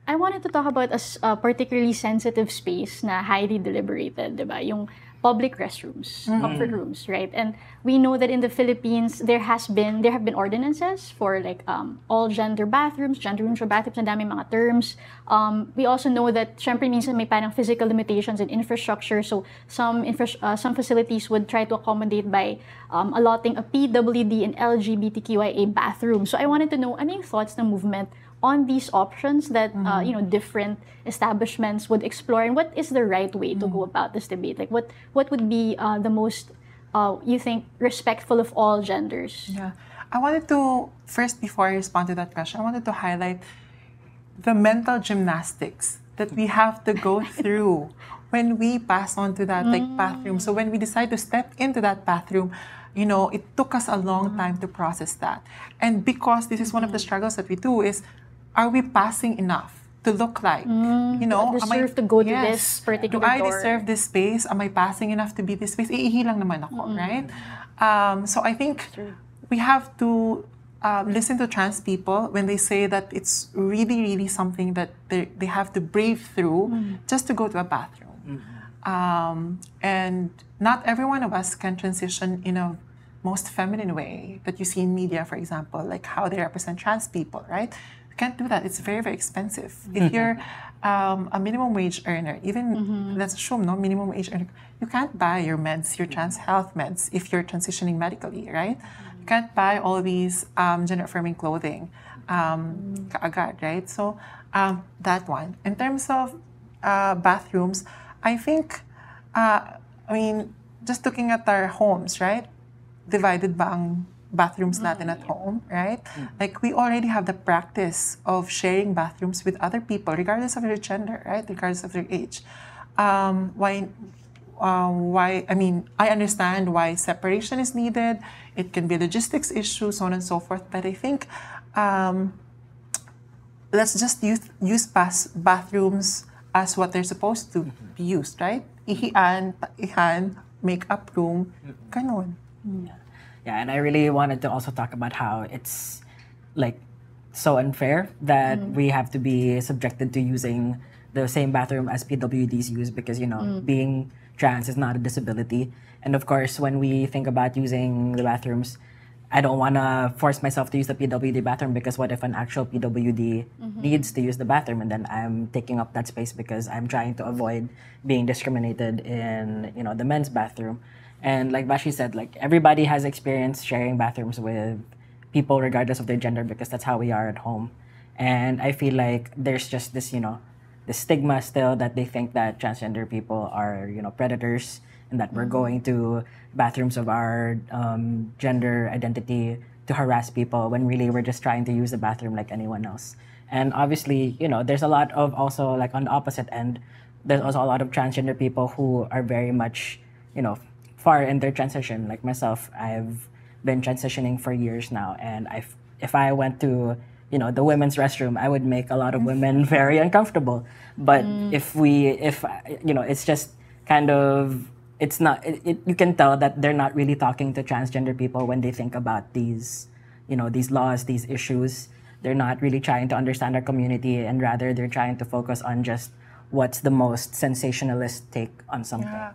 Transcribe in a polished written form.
I wanted to talk about a particularly sensitive space na highly deliberated, diba? Yung public restrooms, comfort rooms, right? And we know that in the Philippines, there have been ordinances for like all gender bathrooms, gender neutral bathrooms, and dami mga terms. We also know that syempre minsan may parang physical limitations in infrastructure, so some facilities would try to accommodate by allotting a PWD and LGBTQIA bathroom. So I wanted to know, ano yung thoughts ng movement on these options that different establishments would explore, and what is the right way to go about this debate? Like what would be the most you think respectful of all genders? Yeah, I wanted to first, before I respond to that question, I wanted to highlight the mental gymnastics that we have to go through when we pass on to that like bathroom. So when we decide to step into that bathroom, you know, it took us a long time to process that. And because this is one of the struggles that we do is, are we passing enough to look like, you know, do I deserve to go to this particular do I door? deserve this space? Am I passing enough to be this space? Iihi lang naman ako, right? So I think we have to listen to trans people when they say that it's really, really something that they have to brave through just to go to a bathroom. And not every one of us can transition in a most feminine way that you see in media, for example, like how they represent trans people, right? You can't do that. It's very, very expensive. If you're a minimum wage earner, even let's assume no minimum wage earner, you can't buy your meds, your trans health meds, if you're transitioning medically, right? You can't buy all these gender-affirming clothing, kaagad, right? So that one. In terms of bathrooms, I think, I mean, just looking at our homes, right? Divided ba ang bathrooms natin at home, right? Like we already have the practice of sharing bathrooms with other people, regardless of their gender, right? Regardless of their age. Why? I mean, I understand why separation is needed. It can be a logistics issue, so on and so forth. But I think let's just use bathrooms as what they're supposed to be used, right? Ihian, make-up room, ganon. Yeah, and I really wanted to also talk about how it's like so unfair that we have to be subjected to using the same bathroom as PWDs use because, you know, being trans is not a disability. And of course, when we think about using the bathrooms, I don't want to force myself to use the PWD bathroom because what if an actual PWD needs to use the bathroom and then I'm taking up that space because I'm trying to avoid being discriminated in, you know, the men's bathroom. And like Vashti said, like everybody has experience sharing bathrooms with people regardless of their gender because that's how we are at home. And I feel like there's just this, you know, the stigma still that they think that transgender people are, you know, predators and that we're going to bathrooms of our gender identity to harass people when really we're just trying to use the bathroom like anyone else. And obviously, you know, there's a lot of also like on the opposite end, there's also a lot of transgender people who are very much, you know, far in their transition. Like myself, I've been transitioning for years now, and if I went to, you know, the women's restroom, I would make a lot of women very uncomfortable. But if you know, it's just kind of, it's not, you can tell that they're not really talking to transgender people when they think about these, you know, these laws, these issues. They're not really trying to understand our community, and rather they're trying to focus on just what's the most sensationalist take on something. Yeah.